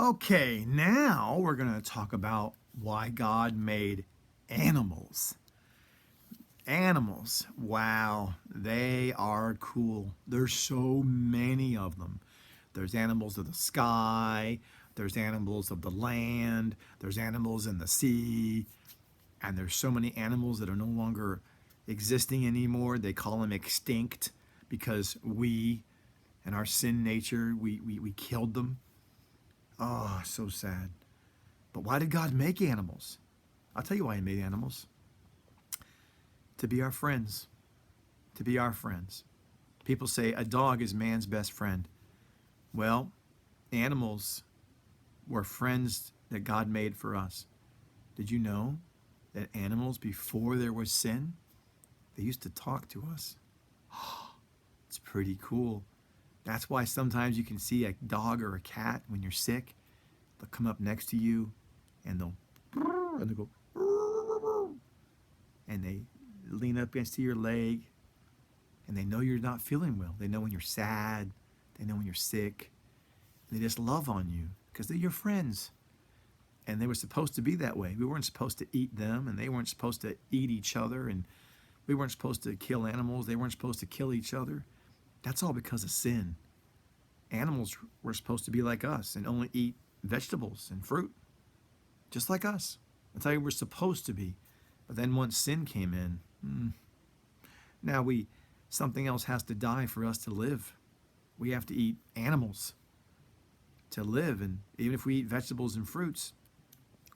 Okay, now we're going to talk about why God made animals. Animals, wow, they are cool. There's so many of them. There's animals of the sky, there's animals of the land, there's animals in the sea, and there's so many animals that are no longer existing anymore. They call them extinct because we, in our sin nature, we killed them. Oh, so sad. But why did God make animals? I'll tell you why he made animals. To be our friends. To be our friends. People say a dog is man's best friend. Well, animals were friends that God made for us. Did you know that animals, before there was sin, they used to talk to us? It's pretty cool. That's why sometimes you can see a dog or a cat when you're sick. They'll come up next to you and they'll go and they lean up against your leg and they know you're not feeling well. They know when you're sad. They know when you're sick. And they just love on you because they're your friends. And they were supposed to be that way. We weren't supposed to eat them, and they weren't supposed to eat each other, and we weren't supposed to kill animals. They weren't supposed to kill each other. That's all because of sin. Animals were supposed to be like us and only eat vegetables and fruit, just like us. That's how we were supposed to be. But then once sin came in, now something else has to die for us to live. We have to eat animals to live, and even if we eat vegetables and fruits,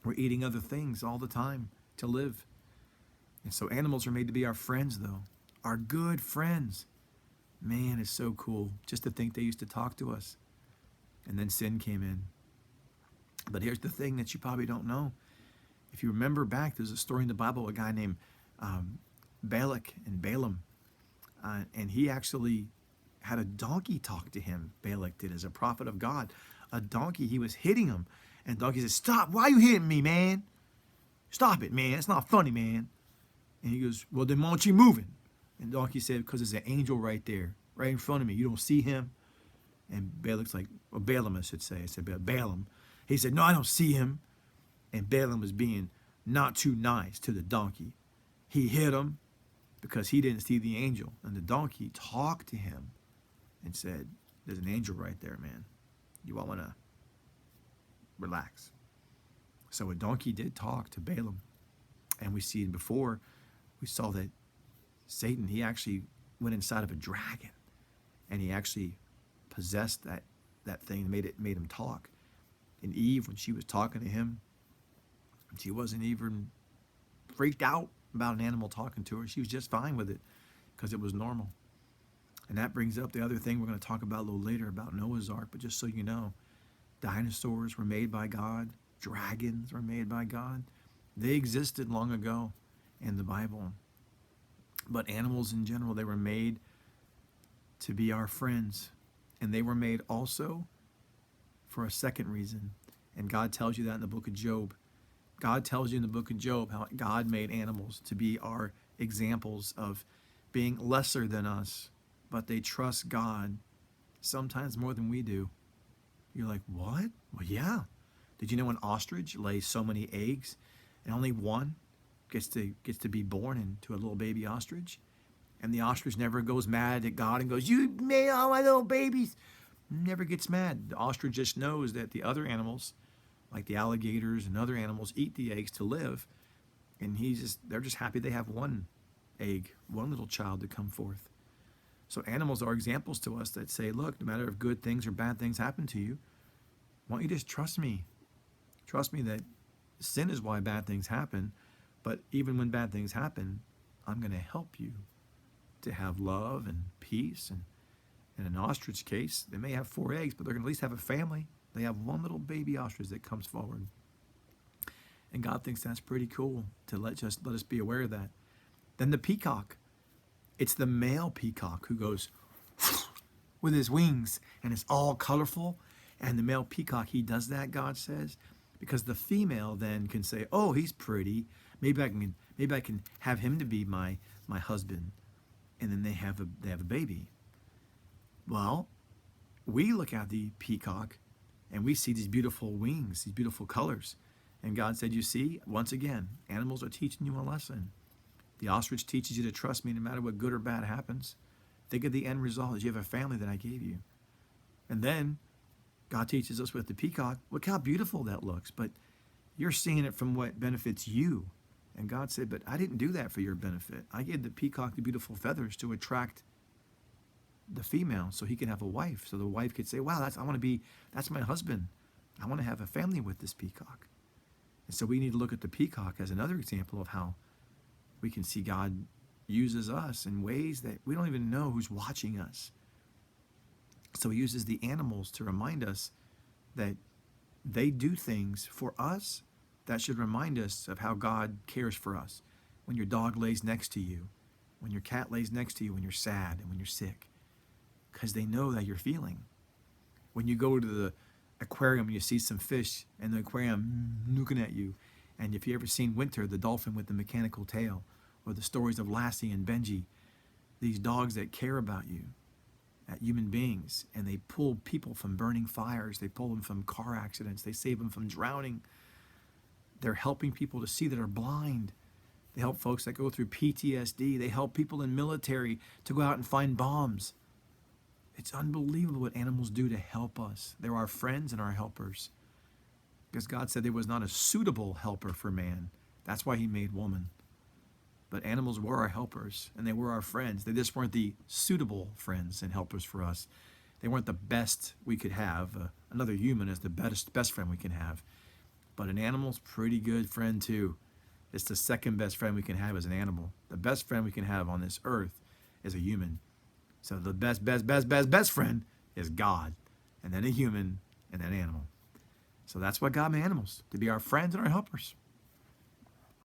we're eating other things all the time to live. And so animals are made to be our friends, though. Our good friends. Man, it's so cool just to think they used to talk to us. And then sin came in. But here's the thing that you probably don't know. If you remember back, there's a story in the Bible, a guy named Balak and Balaam. And he actually had a donkey talk to him. Balak did, as a prophet of God. A donkey, he was hitting him. And the donkey said, "Stop, why are you hitting me, man? Stop it, man, it's not funny, man." And he goes, "Well, then why don't you moving?" And the donkey said, "Because there's an angel right there, right in front of me. You don't see him?" And Balak's like, or Balaam, I should say. I said, Balaam. He said, "No, I don't see him." And Balaam was being not too nice to the donkey. He hit him because he didn't see the angel. And the donkey talked to him and said, "There's an angel right there, man. You all want to relax." So a donkey did talk to Balaam. And we see before, we saw that Satan, he actually went inside of a dragon. And he actually possessed that thing, made him talk. And Eve, when she was talking to him, she wasn't even freaked out about an animal talking to her. She was just fine with it because it was normal. And that brings up the other thing we're going to talk about a little later about Noah's Ark. But just so you know, dinosaurs were made by God. Dragons were made by God. They existed long ago in the Bible. But animals in general, they were made to be our friends. And they were made also for a second reason. And God tells you that in the book of Job. God tells you in the book of Job how God made animals to be our examples of being lesser than us, but they trust God sometimes more than we do. You're like, what? Well, yeah. Did you know an ostrich lays so many eggs and only one gets to be born into a little baby ostrich? And the ostrich never goes mad at God and goes, "You made all my little babies." Never gets mad. The ostrich just knows that the other animals, like the alligators and other animals, eat the eggs to live. And they're just happy they have one egg, one little child to come forth. So animals are examples to us that say, look, no matter if good things or bad things happen to you, why don't you just trust me? Trust me that sin is why bad things happen. But even when bad things happen, I'm going to help you to have love and peace. And in an ostrich case, they may have 4 eggs, but they're going to at least have a family. They have one little baby ostrich that comes forward. And God thinks that's pretty cool to let us be aware of that. Then the peacock. It's the male peacock who goes with his wings, and it's all colorful. And the male peacock, he does that, God says, because the female then can say, "Oh, he's pretty. Maybe I can have him to be my husband." And then they have a baby. Well, we look at the peacock And we see these beautiful wings, these beautiful colors. And God said, you see, once again, animals are teaching you a lesson. The ostrich teaches you to trust me no matter what good or bad happens. Think of the end result is you have a family that I gave you. And then God teaches us with the peacock, look how beautiful that looks, but you're seeing it from what benefits you. And God said, but I didn't do that for your benefit. I gave the peacock the beautiful feathers to attract the female so he could have a wife. So the wife could say, wow, that's my husband. I want to have a family with this peacock. And so we need to look at the peacock as another example of how we can see God uses us in ways that we don't even know who's watching us. So he uses the animals to remind us that they do things for us that should remind us of how God cares for us. When your dog lays next to you, when your cat lays next to you when you're sad and when you're sick, because they know that you're feeling. When you go to the aquarium and you see some fish and the aquarium looking at you, and if you ever seen Winter, the dolphin with the mechanical tail, or the stories of Lassie and Benji, these dogs that care about you, at human beings, and they pull people from burning fires, they pull them from car accidents, they save them from drowning. They're helping people to see that are blind. They help folks that go through PTSD. They help people in military to go out and find bombs. It's unbelievable what animals do to help us. They're our friends and our helpers. Because God said there was not a suitable helper for man. That's why he made woman. But animals were our helpers, and they were our friends. They just weren't the suitable friends and helpers for us. They weren't the best we could have. Another human is the best friend we can have. But an animal's pretty good friend too. It's the second best friend we can have as an animal. The best friend we can have on this earth is a human. So the best friend is God, and then a human, and then an animal. So that's why God made animals, to be our friends and our helpers.